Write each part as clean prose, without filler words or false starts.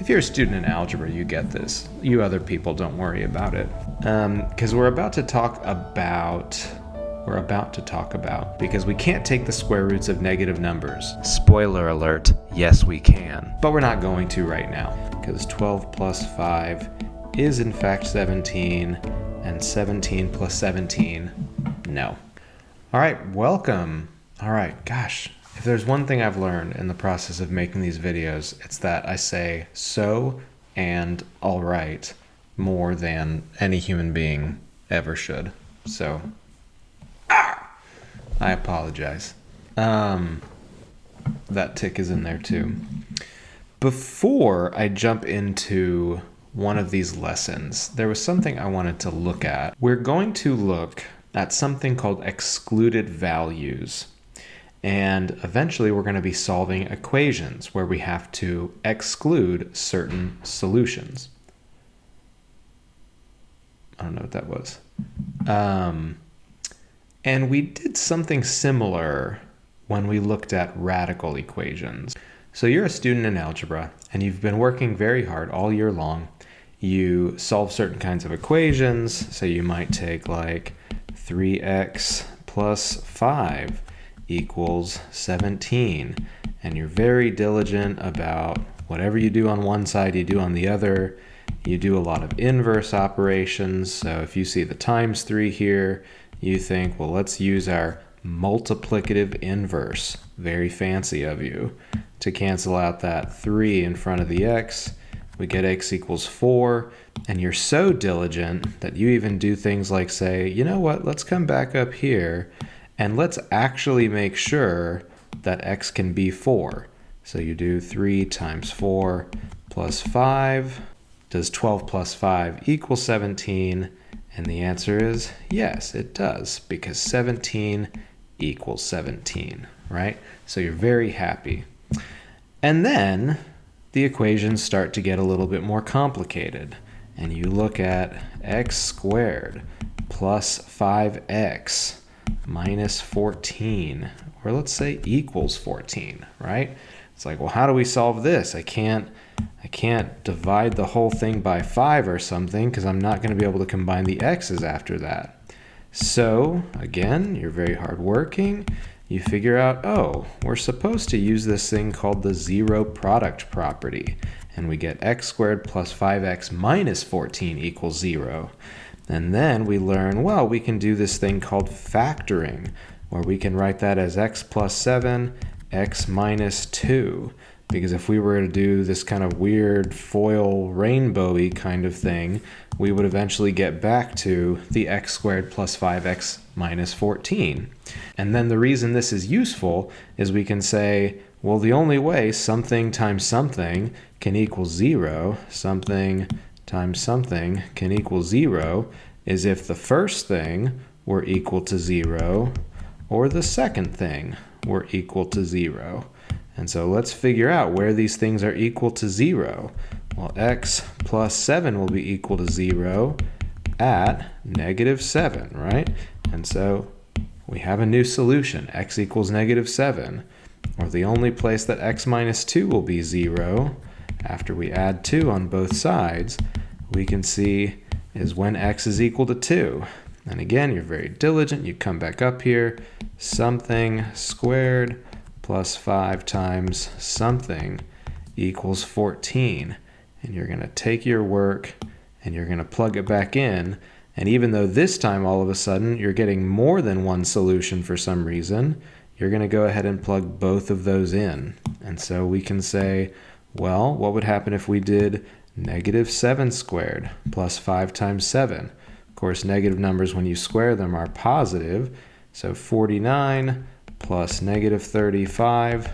If you're a student in algebra, you get this. You other people, don't worry about it. Because we're about to talk about, because we can't take the square roots of negative numbers. Spoiler alert, yes we can. But we're not going to right now, because 12 plus 5 is in fact 17, and 17 plus 17, no. All right, welcome. All right, gosh. If there's one thing I've learned in the process of making these videos, it's that I say so and all right more than any human being ever should. So, I apologize. That tick is in there too. Before I jump into one of these lessons, there was something I wanted to look at. We're going to look at something called excluded values. And eventually we're going to be solving equations where we have to exclude certain solutions. I don't know what that was. And we did something similar when we looked at radical equations. So you're a student in algebra and you've been working very hard all year long. You solve certain kinds of equations. So you might take like 3x plus 5 equals 17, and you're very diligent about whatever you do on one side you do on the other. You do a lot of inverse operations. So if you see the times 3 here, you think, well, let's use our multiplicative inverse, very fancy of you, to cancel out that 3 in front of the x. We get x equals 4, and you're so diligent that you even do things like say, you know what, let's come back up here and let's actually make sure that x can be 4. So you do 3 times 4 plus 5. Does 12 plus 5 equal 17? And the answer is yes, it does, because 17 equals 17, right? So you're very happy. And then the equations start to get a little bit more complicated. And you look at x squared plus 5x minus 14, or let's say equals 14, right? It's like, well, how do we solve this? I can't divide the whole thing by 5 or something because I'm not going to be able to combine the x's after that. So again, you're very hardworking. You figure out, oh, we're supposed to use this thing called the zero product property, and we get x squared plus 5x minus 14 equals 0. And then we learn, well, we can do this thing called factoring, where we can write that as x plus 7, x minus 2. Because if we were to do this kind of weird foil rainbow-y kind of thing, we would eventually get back to the x squared plus 5x minus 14. And then the reason this is useful is we can say, well, the only way something times something can equal 0, something times something can equal 0, is if the first thing were equal to 0 or the second thing were equal to 0. And so let's figure out where these things are equal to 0. Well, x plus 7 will be equal to 0 at negative 7, right? And so we have a new solution, x equals negative 7. Or the only place that x minus 2 will be 0, after we add 2 on both sides, we can see is when x is equal to 2. And again, you're very diligent. You come back up here, something squared plus 5 times something equals 14. And you're going to take your work and you're going to plug it back in. And even though this time all of a sudden you're getting more than one solution for some reason, you're going to go ahead and plug both of those in. And so we can say, well, what would happen if we did negative 7 squared plus 5 times 7? Of course, negative numbers, when you square them, are positive. So 49 plus negative 35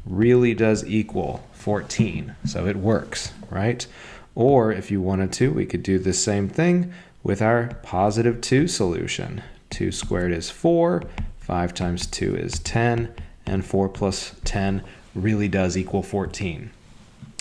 really does equal 14. So it works, right? Or if you wanted to, we could do the same thing with our positive 2 solution. 2 squared is 4, 5 times 2 is 10, and 4 plus 10 really does equal 14.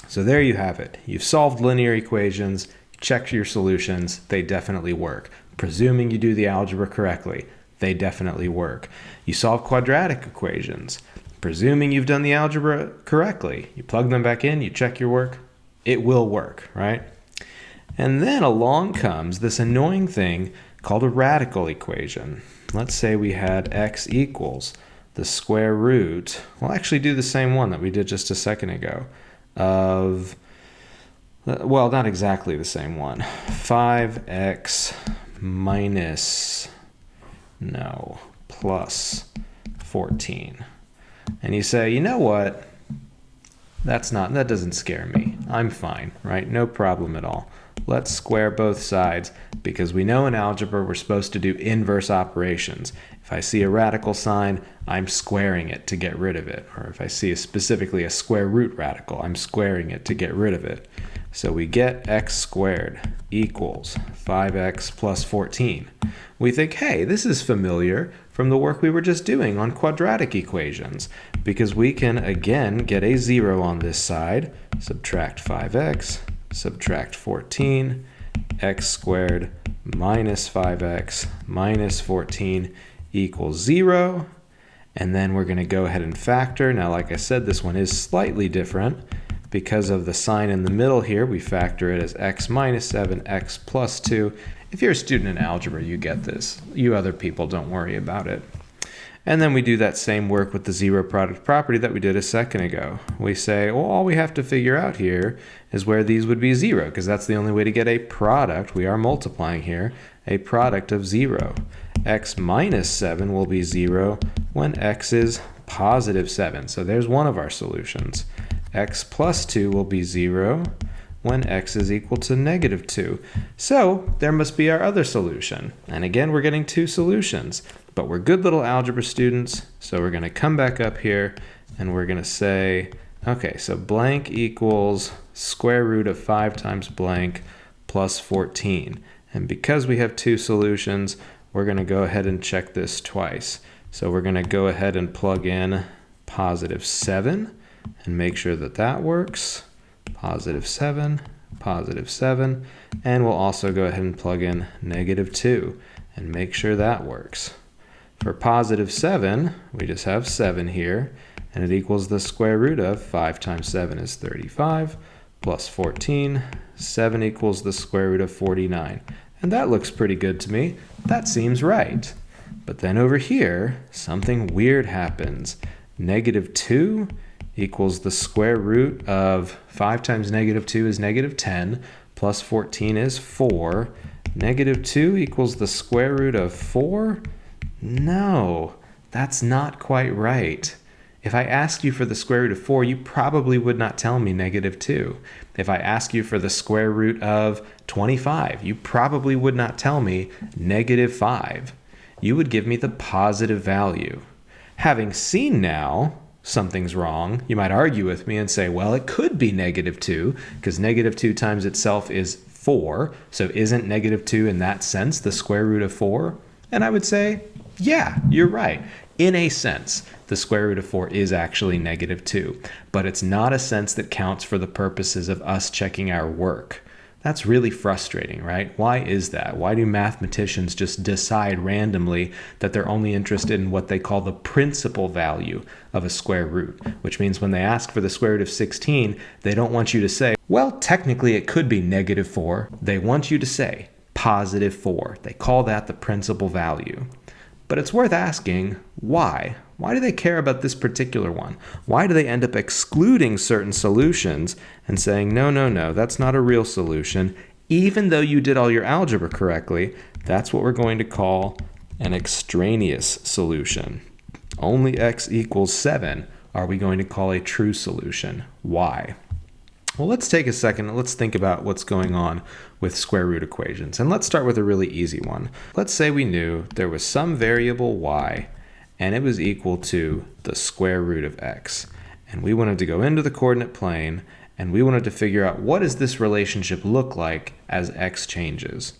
So there you have it. You've solved linear equations, checked your solutions, they definitely work. Presuming you do the algebra correctly, they definitely work. You solve quadratic equations. Presuming you've done the algebra correctly, you plug them back in, you check your work, it will work, right? And then along comes this annoying thing called a radical equation. Let's say we had x equals the square root, we'll actually do the same one that we did just a second ago, of, well, not exactly the same one, 5x minus, no, plus 14. And you say, you know what? That doesn't scare me. I'm fine, right? No problem at all. Let's square both sides because we know in algebra we're supposed to do inverse operations. If I see a radical sign, I'm squaring it to get rid of it. Or if I see specifically a square root radical, I'm squaring it to get rid of it. So we get x squared equals 5x plus 14. We think, hey, this is familiar from the work we were just doing on quadratic equations, because we can again get a 0 on this side, subtract 5x, subtract 14, x squared minus 5x minus 14 equals 0. And then we're going to go ahead and factor. Now, like I said, this one is slightly different. Because of the sign in the middle here, we factor it as x minus 7, x plus 2. If you're a student in algebra, you get this. You other people, don't worry about it. And then we do that same work with the zero product property that we did a second ago. We say, well, all we have to figure out here is where these would be 0, because that's the only way to get a product. We are multiplying here, a product of 0. X minus 7 will be 0 when x is positive 7. So there's one of our solutions. X plus 2 will be 0 when x is equal to negative 2. So there must be our other solution. And again, we're getting two solutions. But we're good little algebra students, so we're going to come back up here and we're going to say, okay, so blank equals square root of 5 times blank plus 14. And because we have two solutions, we're going to go ahead and check this twice. So we're going to go ahead and plug in positive 7 and make sure that that works. Positive 7, and we'll also go ahead and plug in negative 2 and make sure that works. For positive 7, we just have 7 here, and it equals the square root of 5 times 7 is 35, plus 14, 7 equals the square root of 49. And that looks pretty good to me. That seems right. But then over here, something weird happens. Negative 2 equals the square root of 5 times negative 2 is negative 10, plus 14 is 4. Negative 2 equals the square root of 4? No, that's not quite right. If I asked you for the square root of 4, you probably would not tell me negative 2. If I ask you for the square root of 25, you probably would not tell me negative 5. You would give me the positive value. Having seen now something's wrong, you might argue with me and say, well, it could be negative 2, because negative 2 times itself is 4, so isn't negative 2 in that sense the square root of 4? And I would say, yeah, you're right. In a sense, the square root of 4 is actually negative 2, but it's not a sense that counts for the purposes of us checking our work. That's really frustrating, right? Why is that? Why do mathematicians just decide randomly that they're only interested in what they call the principal value of a square root, which means when they ask for the square root of 16, they don't want you to say, well, technically it could be negative 4. They want you to say positive 4. They call that the principal value. But it's worth asking, why? Why do they care about this particular one? Why do they end up excluding certain solutions and saying, no, that's not a real solution, even though you did all your algebra correctly? That's what we're going to call an extraneous solution. Only x equals 7 are we going to call a true solution. Why? Well, let's take a second and let's think about what's going on with square root equations. And let's start with a really easy one. Let's say we knew there was some variable y and it was equal to the square root of x. And we wanted to go into the coordinate plane and we wanted to figure out what does this relationship look like as x changes.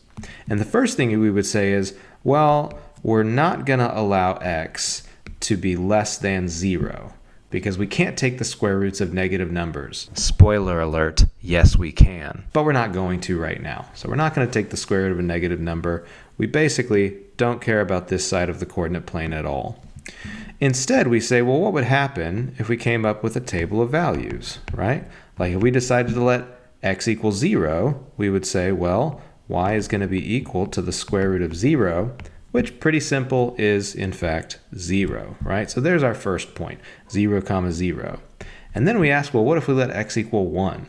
And the first thing we would say is, well, we're not going to allow x to be less than 0. Because we can't take the square roots of negative numbers. Spoiler alert, yes we can. But we're not going to right now. So we're not going to take the square root of a negative number. We basically don't care about this side of the coordinate plane at all. Instead, we say, well, what would happen if we came up with a table of values, right? Like if we decided to let x equals 0, we would say, well, y is going to be equal to the square root of 0, which pretty simple is, in fact, 0, right? So there's our first point, 0, 0. And then we ask, well, what if we let x equal 1?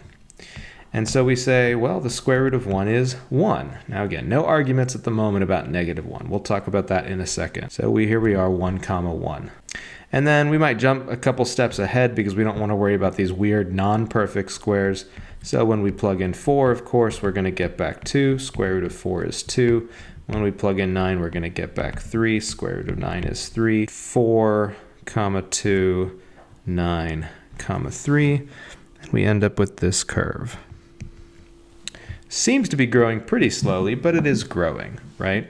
And so we say, well, the square root of 1 is 1. Now again, no arguments at the moment about -1. We'll talk about that in a second. So here we are, 1, 1. And then we might jump a couple steps ahead because we don't want to worry about these weird non-perfect squares. So when we plug in 4, of course, we're going to get back 2. Square root of 4 is 2. When we plug in 9, we're going to get back 3. Square root of 9 is 3. 4, 2, 9, 3. And we end up with this curve. Seems to be growing pretty slowly, but it is growing, right?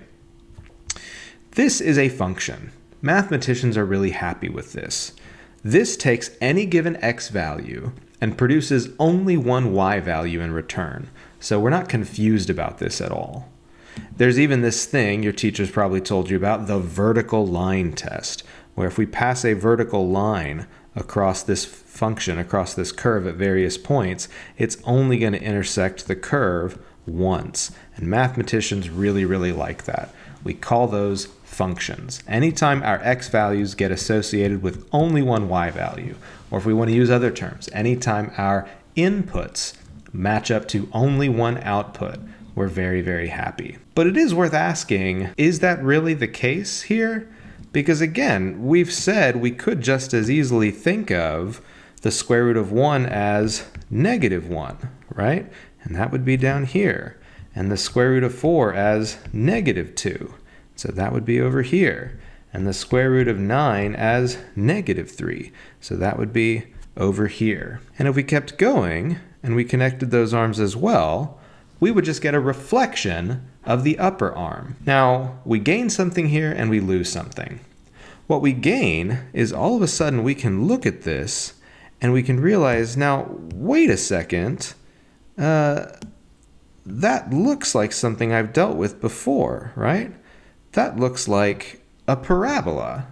This is a function. Mathematicians are really happy with this. This takes any given x value and produces only one y value in return. So we're not confused about this at all. There's even this thing your teacher's probably told you about, the vertical line test, where if we pass a vertical line across this function, across this curve at various points, it's only going to intersect the curve once. And mathematicians really, really like that. We call those functions. Anytime our x values get associated with only one y value, or if we want to use other terms, anytime our inputs match up to only one output, we're very, very happy. But it is worth asking, is that really the case here? Because again, we've said we could just as easily think of the square root of 1 as -1, right? And that would be down here. And the square root of 4 as -2. So that would be over here. And the square root of 9 as -3. So that would be over here. And if we kept going and we connected those arms as well, we would just get a reflection of the upper arm. Now, we gain something here and we lose something. What we gain is all of a sudden we can look at this and we can realize, now, wait a second, that looks like something I've dealt with before, right? That looks like a parabola.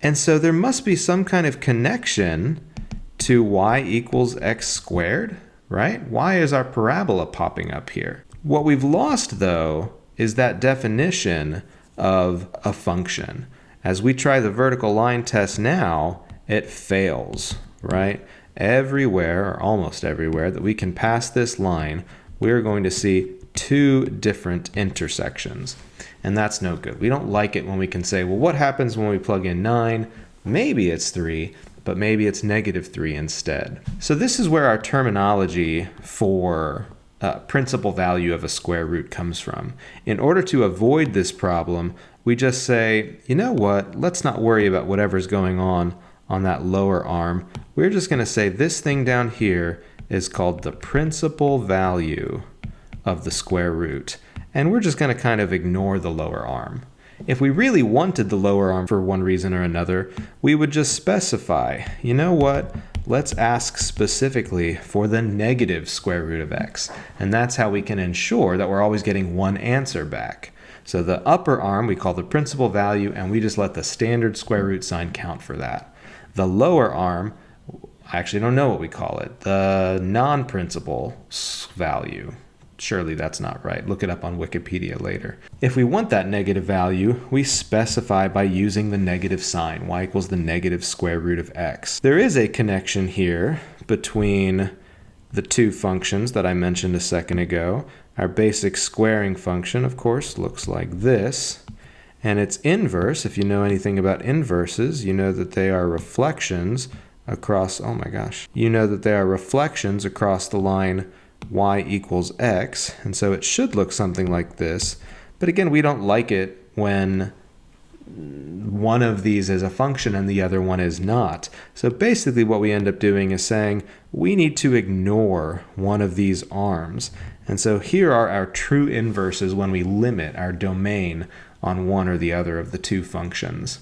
And so there must be some kind of connection to y equals x squared, right? Why is our parabola popping up here? What we've lost, though, is that definition of a function. As we try the vertical line test now, it fails, right? Everywhere, or almost everywhere, that we can pass this line, we're going to see two different intersections. And that's no good. We don't like it when we can say, well, what happens when we plug in 9? Maybe it's 3, but maybe it's -3 instead. So this is where our terminology for principal value of a square root comes from. In order to avoid this problem, we just say, you know what, let's not worry about whatever's going on that lower arm. We're just going to say this thing down here is called the principal value of the square root. And we're just going to kind of ignore the lower arm. If we really wanted the lower arm for one reason or another, we would just specify, you know what, let's ask specifically for the negative square root of x. And that's how we can ensure that we're always getting one answer back. So the upper arm we call the principal value, and we just let the standard square root sign count for that. The lower arm, I actually don't know what we call it, the non-principal value. Surely that's not right. Look it up on Wikipedia later. If we want that negative value, we specify by using the negative sign. Y equals the negative square root of x. There is a connection here between the two functions that I mentioned a second ago. Our basic squaring function, of course, looks like this. And its inverse, if you know anything about inverses, you know that they are reflections across, oh my gosh, you know that they are reflections across the line y equals x, and so it should look something like this. But again, we don't like it when one of these is a function and the other one is not. So basically what we end up doing is saying we need to ignore one of these arms. And so here are our true inverses when we limit our domain on one or the other of the two functions.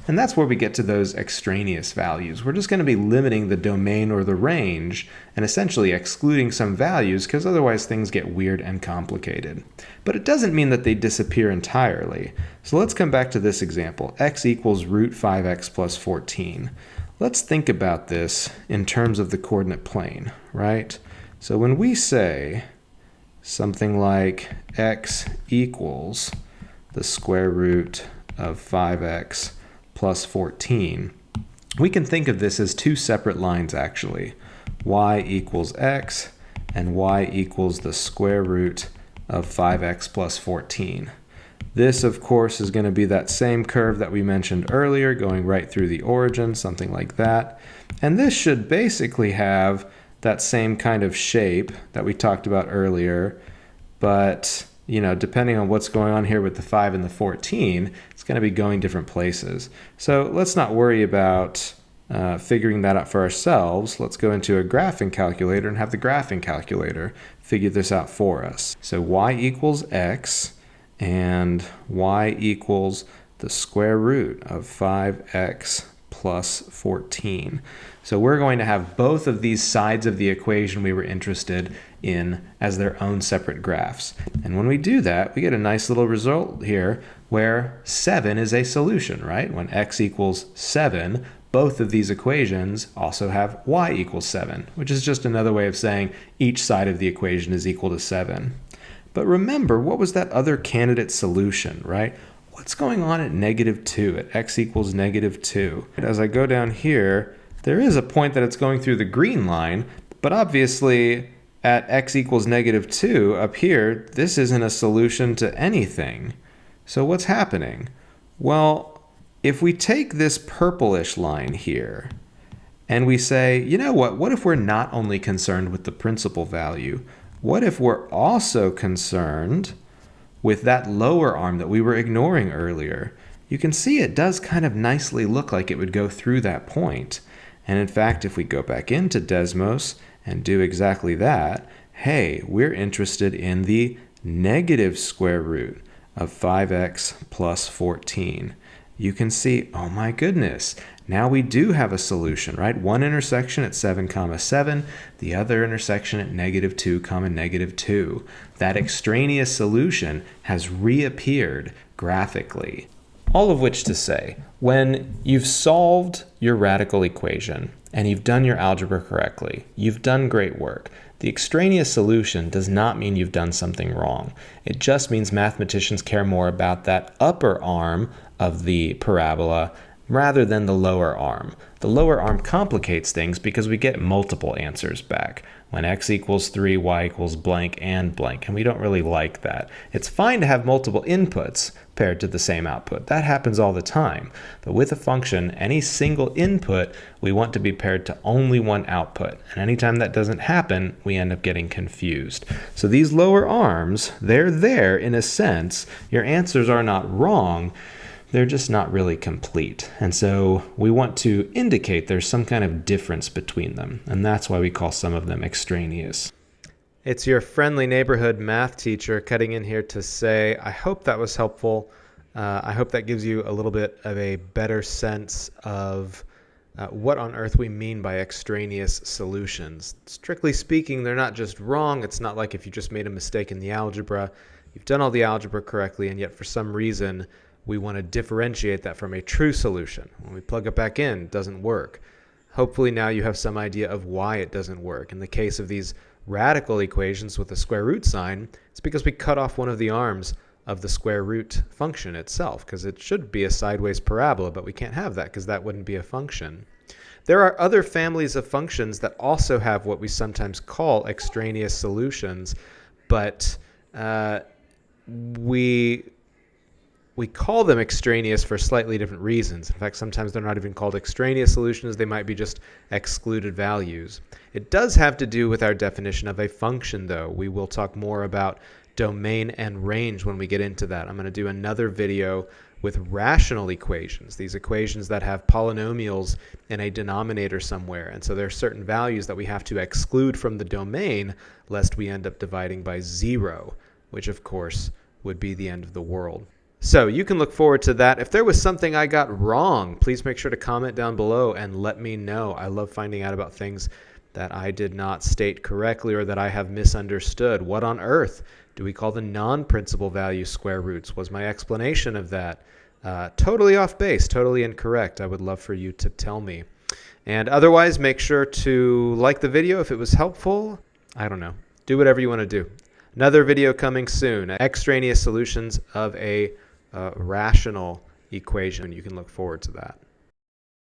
And that's where we get to those extraneous values. We're just going to be limiting the domain or the range and essentially excluding some values because otherwise things get weird and complicated. But it doesn't mean that they disappear entirely. So let's come back to this example. X equals root 5x plus 14. Let's think about this in terms of the coordinate plane, right? So when we say something like x equals the square root of 5x plus 14, we can think of this as two separate lines actually. Y equals x and y equals the square root of 5x plus 14. This, of course, is going to be that same curve that we mentioned earlier, going right through the origin, something like that. And this should basically have that same kind of shape that we talked about earlier, but depending on what's going on here with the 5 and the 14, it's going to be going different places. So let's not worry about figuring that out for ourselves. Let's go into a graphing calculator and have the graphing calculator figure this out for us. So y equals x, and y equals the square root of 5x plus 14. So we're going to have both of these sides of the equation we were interested in as their own separate graphs. And when we do that, we get a nice little result here where 7 is a solution, right? When x equals 7, both of these equations also have y equals 7, which is just another way of saying each side of the equation is equal to 7. But remember, what was that other candidate solution, right? What's going on at -2, at x equals -2? As I go down here, there is a point that it's going through the green line, but obviously at x equals -2 up here, this isn't a solution to anything. So what's happening? Well, if we take this purplish line here and we say, you know what if we're not only concerned with the principal value? What if we're also concerned with that lower arm that we were ignoring earlier? You can see it does kind of nicely look like it would go through that point. And in fact, if we go back into Desmos and do exactly that, hey, we're interested in the negative square root of 5x plus 14. You can see, oh my goodness, now we do have a solution, right? One intersection at 7, 7, the other intersection at -2, -2. That extraneous solution has reappeared graphically. All of which to say, when you've solved your radical equation and you've done your algebra correctly, you've done great work. The extraneous solution does not mean you've done something wrong. It just means mathematicians care more about that upper arm of the parabola rather than the lower arm. The lower arm complicates things because we get multiple answers back. When x equals 3, y equals blank and blank, and we don't really like that. It's fine to have multiple inputs paired to the same output. That happens all the time. But with a function, any single input, we want to be paired to only one output. And anytime that doesn't happen, we end up getting confused. So these lower arms, they're there in a sense. Your answers are not wrong. They're just not really complete. And so we want to indicate there's some kind of difference between them. And that's why we call some of them extraneous. It's your friendly neighborhood math teacher cutting in here to say, I hope that was helpful. I hope that gives you a little bit of a better sense of what on earth we mean by extraneous solutions. Strictly speaking, they're not just wrong. It's not like if you just made a mistake in the algebra, you've done all the algebra correctly, and yet for some reason, we want to differentiate that from a true solution. When we plug it back in, it doesn't work. Hopefully now you have some idea of why it doesn't work. In the case of these radical equations with a square root sign, it's because we cut off one of the arms of the square root function itself, because it should be a sideways parabola, but we can't have that because that wouldn't be a function. There are other families of functions that also have what we sometimes call extraneous solutions, but we call them extraneous for slightly different reasons. In fact, sometimes they're not even called extraneous solutions. They might be just excluded values. It does have to do with our definition of a function, though. We will talk more about domain and range when we get into that. I'm going to do another video with rational equations, these equations that have polynomials in a denominator somewhere. And so there are certain values that we have to exclude from the domain lest we end up dividing by 0, which of course would be the end of the world. So you can look forward to that. If there was something I got wrong, please make sure to comment down below and let me know. I love finding out about things that I did not state correctly or that I have misunderstood. What on earth do we call the non-principal value square roots? Was my explanation of that totally off base, totally incorrect? I would love for you to tell me. And otherwise, make sure to like the video if it was helpful. I don't know. Do whatever you want to do. Another video coming soon. Extraneous solutions of a rational equation. You can look forward to that.